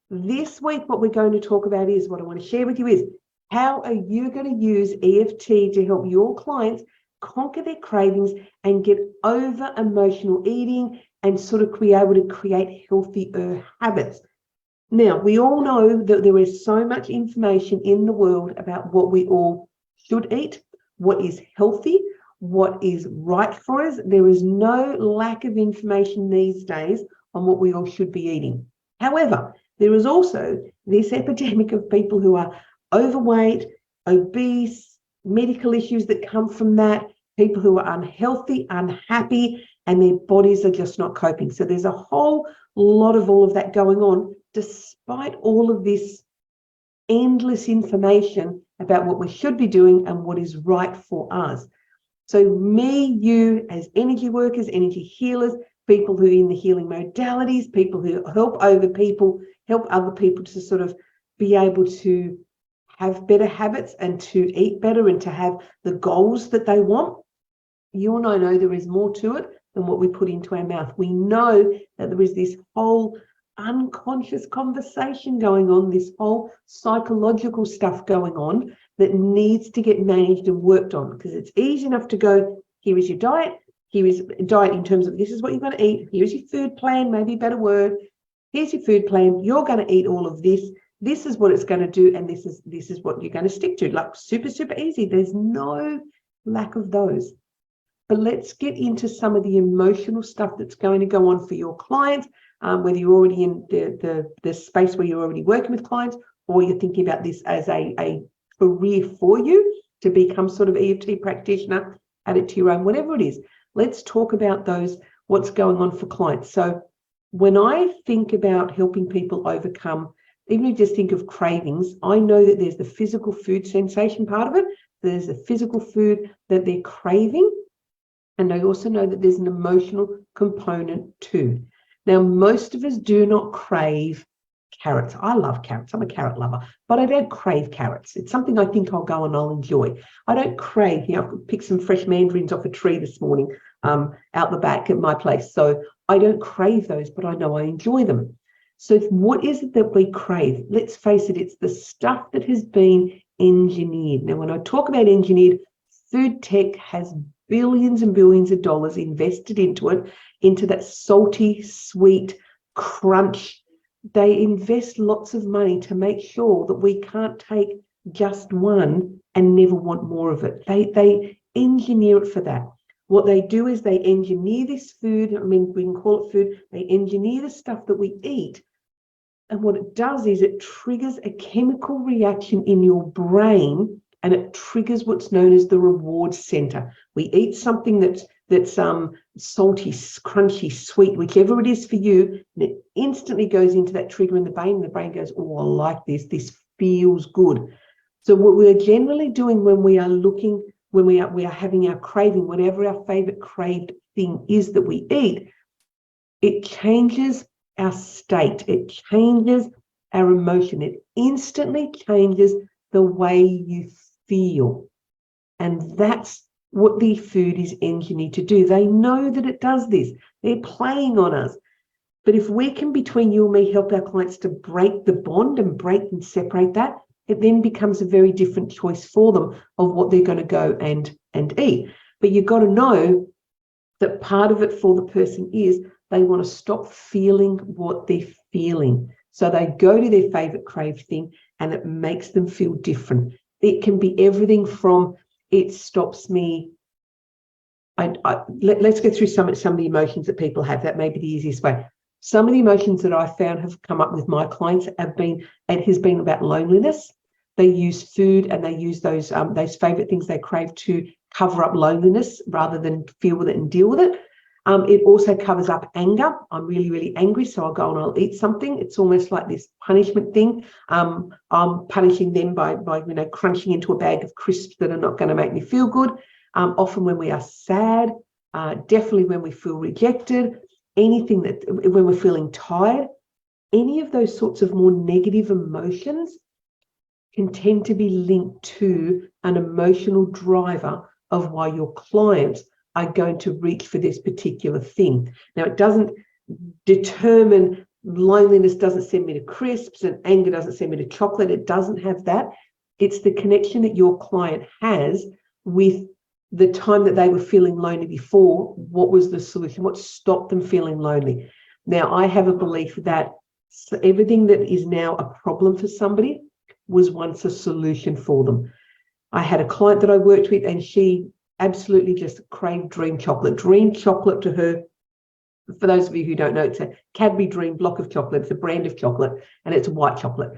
This week, what we're going to talk about is, what I want to share with you is, how are you going to use EFT to help your clients conquer their cravings and get over emotional eating and sort of be able to create healthier habits. Now, we all know that there is so much information in the world about what we all should eat, what is healthy, what is right for us. There is no lack of information these days on what we all should be eating. However, there is also this epidemic of people who are overweight, obese, medical issues that come from that, people who are unhealthy, unhappy, and their bodies are just not coping. So there's a whole lot of all of that going on, despite all of this endless information about what we should be doing and what is right for us. So me, you, as energy workers, energy healers, people who are in the healing modalities, people who help other people to sort of be able to have better habits and to eat better and to have the goals that they want. You and I know there is more to it than what we put into our mouth. We know that there is this whole unconscious conversation going on, this whole psychological stuff going on that needs to get managed and worked on, because it's easy enough to go, here is your diet, here is a diet in terms of this is what you're going to eat, here's your food plan, maybe a better word, here's your food plan, you're going to eat all of this, this is what it's going to do, and this is what you're going to stick to. Like super, super easy. There's no lack of those. But let's get into some of the emotional stuff that's going to go on for your clients, whether you're already in the space where you're already working with clients, or you're thinking about this as a career for you to become sort of EFT practitioner, add it to your own, whatever it is. Let's talk about those, what's going on for clients. So when I think about helping people overcome, even if you just think of cravings, I know that there's the physical food sensation part of it. There's the physical food that they're craving. And I also know that there's an emotional component too. Now, most of us do not crave carrots. I love carrots. I'm a carrot lover, but I don't crave carrots. It's something I think I'll go and I'll enjoy. I don't crave, I picked some fresh mandarins off a tree this morning out the back at my place. So I don't crave those, but I know I enjoy them. So what is it that we crave? Let's face it, it's the stuff that has been engineered. Now, when I talk about engineered, food tech has billions and billions of dollars invested into it, into that salty, sweet crunch. They invest lots of money to make sure that we can't take just one and never want more of it. They engineer it for that. What they do is they engineer this food. I mean, we can call it food. They engineer the stuff that we eat. And what it does is it triggers a chemical reaction in your brain, and it triggers what's known as the reward center. We eat something that's salty, crunchy, sweet, whichever it is for you, and it instantly goes into that trigger in the brain, and the brain goes, oh, I like this. This feels good. So what we're generally doing when we are looking, when we are having our craving, whatever our favorite craved thing is that we eat, it changes our state. It changes our emotion. It instantly changes the way you feel. And that's what the food is engineered to do. They know that it does this. They're playing on us. But if we can, between you and me, help our clients to break the bond and break and separate that, it then becomes a very different choice for them of what they're going to go and eat. But you've got to know that part of it for the person is they want to stop feeling what they're feeling. So they go to their favorite crave thing and it makes them feel different. It can be everything from it stops me. Let's go through some of the emotions that people have. That may be the easiest way. Some of the emotions that I found have come up with my clients it has been about loneliness. They use food and they use those favorite things they crave to cover up loneliness rather than feel with it and deal with it. It also covers up anger. I'm really, really angry, so I'll go and I'll eat something. It's almost like this punishment thing. I'm punishing them by crunching into a bag of crisps that are not going to make me feel good. Often when we are sad, definitely when we feel rejected, anything that when we're feeling tired, any of those sorts of more negative emotions can tend to be linked to an emotional driver of why your clients are going to reach for this particular thing. Now, it doesn't determine Loneliness doesn't send me to crisps, and anger doesn't send me to chocolate. It doesn't have that. It's the connection that your client has with the time that they were feeling lonely before. What was the solution? What stopped them feeling lonely? Now, I have a belief that everything that is now a problem for somebody was once a solution for them. I had a client that I worked with, and she absolutely just craved dream chocolate. Dream chocolate to her, for those of you who don't know, it's a Cadbury Dream block of chocolate. It's a brand of chocolate, and it's white chocolate.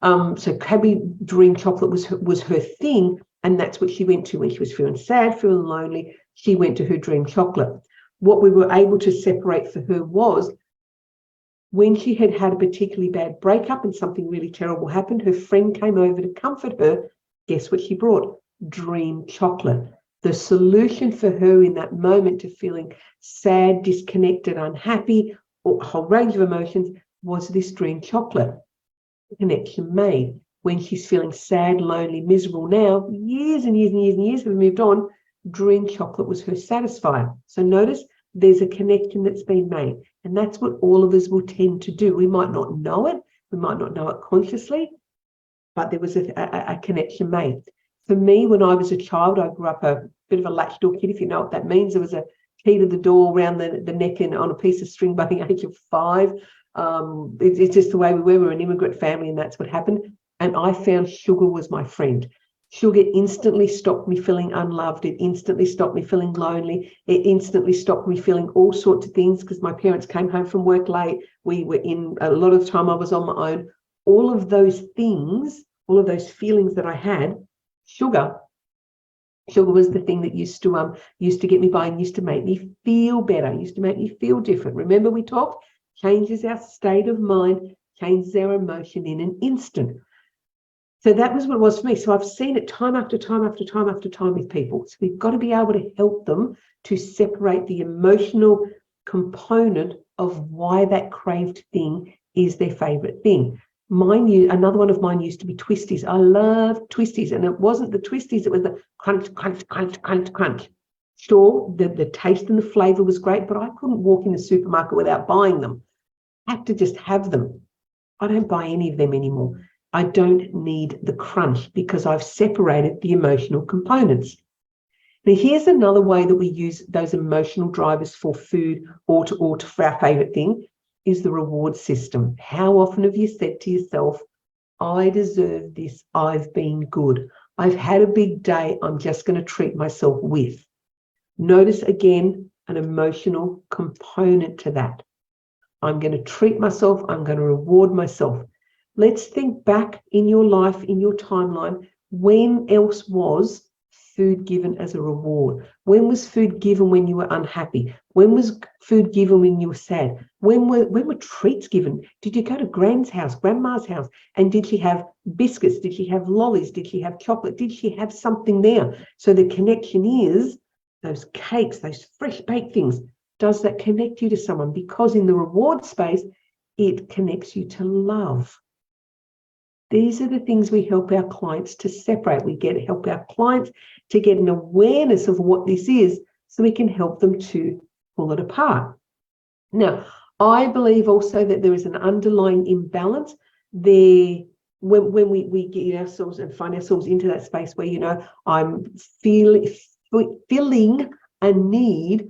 So Cadbury Dream chocolate was her thing, and that's what she went to when she was feeling sad, feeling lonely. She went to her dream chocolate. What we were able to separate for her was when she had had a particularly bad breakup and something really terrible happened, her friend came over to comfort her. Guess what she brought? Dream chocolate. The solution for her in that moment to feeling sad, disconnected, unhappy, or a whole range of emotions was this dream chocolate. Connection made. When she's feeling sad, lonely, miserable now, years and years and years and years have moved on, dream chocolate was her satisfier. So notice there's a connection that's been made. And that's what all of us will tend to do. We might not know it. We might not know it consciously, but there was a connection made. For me, when I was a child, I grew up a bit of a latchdoor kid, if you know what that means. There was a key to the door around the neck and on a piece of string by the age of 5. It's just the way we were. We're an immigrant family, and that's what happened. And I found sugar was my friend. Sugar instantly stopped me feeling unloved. It instantly stopped me feeling lonely. It instantly stopped me feeling all sorts of things because my parents came home from work late. We were in a lot of the time I was on my own. All of those things, all of those feelings that I had, sugar was the thing that used to get me by and used to make me feel better, used to make me feel different. Remember we talked? Changes our state of mind, changes our emotion in an instant. So that was what it was for me. So I've seen it time after time after time after time with people. So we've got to be able to help them to separate the emotional component of why that craved thing is their favorite thing. Another one of mine used to be twisties. I love twisties, and it wasn't the twisties, it was the crunch, crunch, crunch, crunch, crunch. Sure, the taste and the flavor was great, but I couldn't walk in the supermarket without buying them. I have to just have them. I don't buy any of them anymore. I don't need the crunch because I've separated the emotional components. Now, here's another way that we use those emotional drivers for food or for our favorite thing is the reward system. How often have you said to yourself, I deserve this, I've been good, I've had a big day, I'm just going to treat myself with. Notice again an emotional component to that. I'm going to treat myself, I'm going to reward myself. Let's think back in your life, in your timeline, when else was food given as a reward? When was food given when you were unhappy? When was food given when you were sad? When were treats given? Did you go to Grand's house, Grandma's house, and did she have biscuits? Did she have lollies? Did she have chocolate? Did she have something there? So the connection is those cakes, those fresh baked things. Does that connect you to someone? Because in the reward space, it connects you to love. These are the things we help our clients to separate. We help our clients to get an awareness of what this is so we can help them to pull it apart. Now, I believe also that there is an underlying imbalance there when we get ourselves and find ourselves into that space where, I'm feeling a need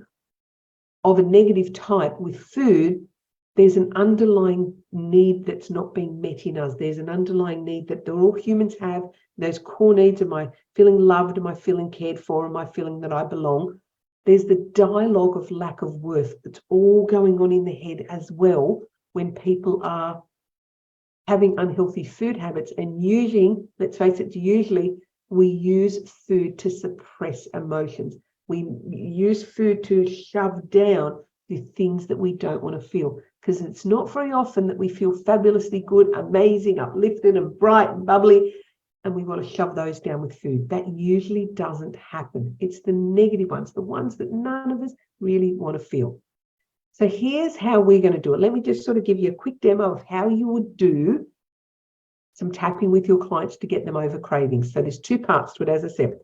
of a negative type with food. There's an underlying need that's not being met in us. There's an underlying need that all humans have. Those core needs. Am I feeling loved? Am I feeling cared for? Am I feeling that I belong? There's the dialogue of lack of worth that's all going on in the head as well when people are having unhealthy food habits and using, let's face it, usually we use food to suppress emotions. We use food to shove down the things that we don't want to feel, because it's not very often that we feel fabulously good, amazing, uplifted and bright and bubbly, and we want to shove those down with food. That usually doesn't happen. It's the negative ones, the ones that none of us really want to feel. So here's how we're going to do it. Let me just sort of give you a quick demo of how you would do some tapping with your clients to get them over cravings. So there's 2 parts to it, as I said.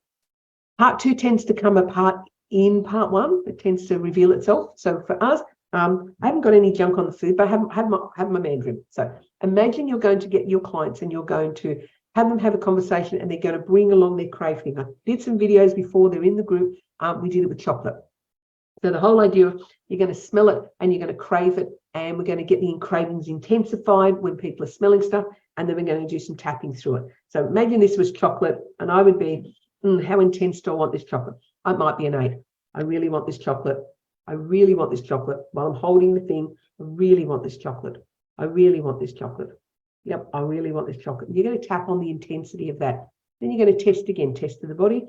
Part 2 tends to come apart in part 1. It tends to reveal itself. So for us, I haven't got any junk on the food, but I have my Mandarin. So imagine you're going to get your clients and you're going to have them have a conversation and they're going to bring along their craving. I did some videos before, they're in the group. We did it with chocolate. So the whole idea of you're going to smell it and you're going to crave it, and we're going to get the cravings intensified when people are smelling stuff, and then we're going to do some tapping through it. So imagine this was chocolate, and I would be, how intense do I want this chocolate? I might be an 8. I really want this chocolate. I really want this chocolate. While I'm holding the thing, I really want this chocolate. I really want this chocolate. Yep, I really want this chocolate. You're going to tap on the intensity of that. Then you're going to test again, test to the body.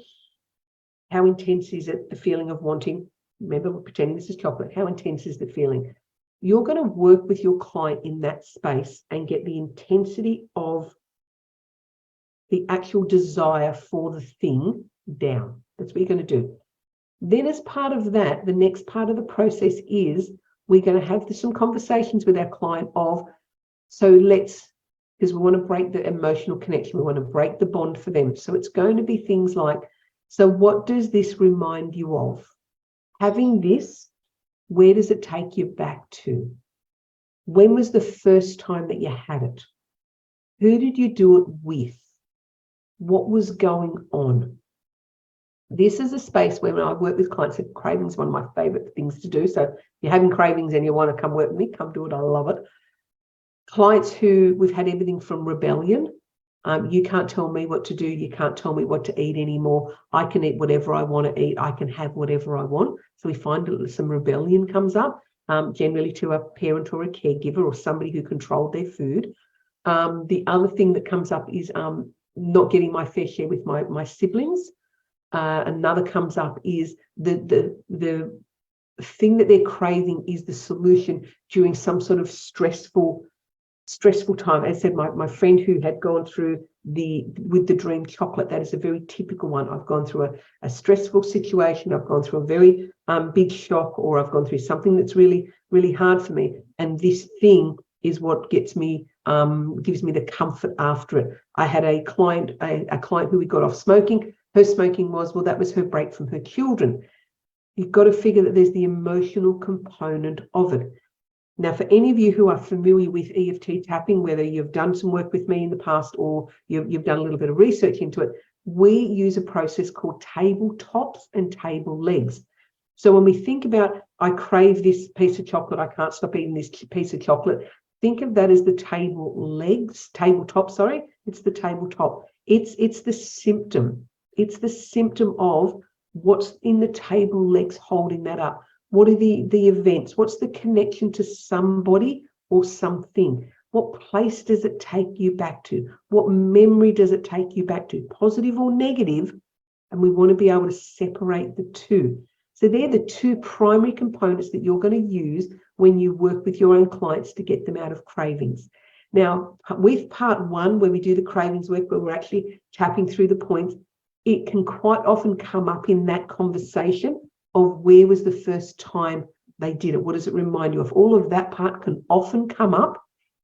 How intense is it, the feeling of wanting? Remember, we're pretending this is chocolate. How intense is the feeling? You're going to work with your client in that space and get the intensity of the actual desire for the thing down. That's what you're going to do. Then as part of that, the next part of the process is we're going to have some conversations with our client of, so let's, because we want to break the emotional connection. We want to break the bond for them. So it's going to be things like, so what does this remind you of? Having this, where does it take you back to? When was the first time that you had it? Who did you do it with? What was going on? This is a space where when I work with clients, cravings is one of my favorite things to do. So if you're having cravings and you want to come work with me, come do it. I love it. Clients who we've had everything from rebellion. You can't tell me what to do. You can't tell me what to eat anymore. I can eat whatever I want to eat. I can have whatever I want. So we find that some rebellion comes up, generally to a parent or a caregiver or somebody who controlled their food. The other thing that comes up is not getting my fair share with my siblings. Another comes up is the thing that they're craving is the solution during some sort of stressful time. As I said, my friend who had gone through with the dream chocolate, that is a very typical one. I've gone through a stressful situation. I've gone through a very big shock, or I've gone through something that's really, really hard for me. And this thing is what gives me the comfort after it. I had a client who we got off smoking. Her smoking that was her break from her children. You've got to figure that there's the emotional component of it. Now, for any of you who are familiar with EFT tapping, whether you've done some work with me in the past or you've done a little bit of research into it, we use a process called tabletops and table legs. So when we think about, I crave this piece of chocolate, I can't stop eating this piece of chocolate, think of that as the tabletop, sorry, it's the tabletop. It's the symptom. It's the symptom of what's in the table legs holding that up. What are the events? What's the connection to somebody or something? What place does it take you back to? What memory does it take you back to, positive or negative? And we want to be able to separate the two. So they're the two primary components that you're going to use when you work with your own clients to get them out of cravings. Now, with part 1, where we do the cravings work, where we're actually tapping through the points, it can quite often come up in that conversation of where was the first time they did it? What does it remind you of? All of that part can often come up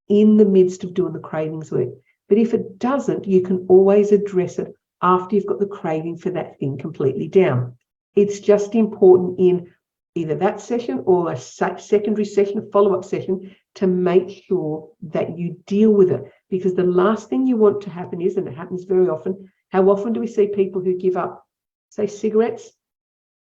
in the midst of doing the cravings work. But if it doesn't, you can always address it after you've got the craving for that thing completely down. It's just important in either that session or a secondary session, a follow-up session, to make sure that you deal with it. Because the last thing you want to happen is, and it happens very often, how often do we see people who give up, say, cigarettes,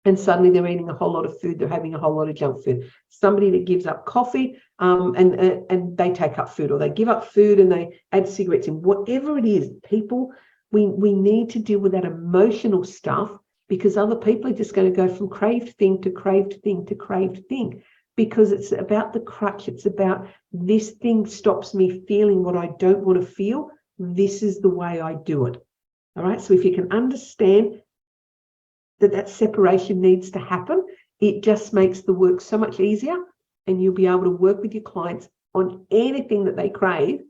and suddenly they're eating a whole lot of food, they're having a whole lot of junk food. Somebody that gives up coffee and they take up food, or they give up food and they add cigarettes in. Whatever it is, people, we need to deal with that emotional stuff, because other people are just going to go from craved thing to craved thing to craved thing, because it's about the crutch. It's about, this thing stops me feeling what I don't want to feel. This is the way I do it. All right. So if you can understand that separation needs to happen, it just makes the work so much easier, and you'll be able to work with your clients on anything that they crave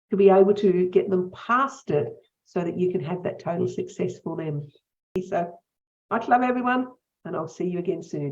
to be able to get them past it so that you can have that total success for them. So much love, everyone, and I'll see you again soon.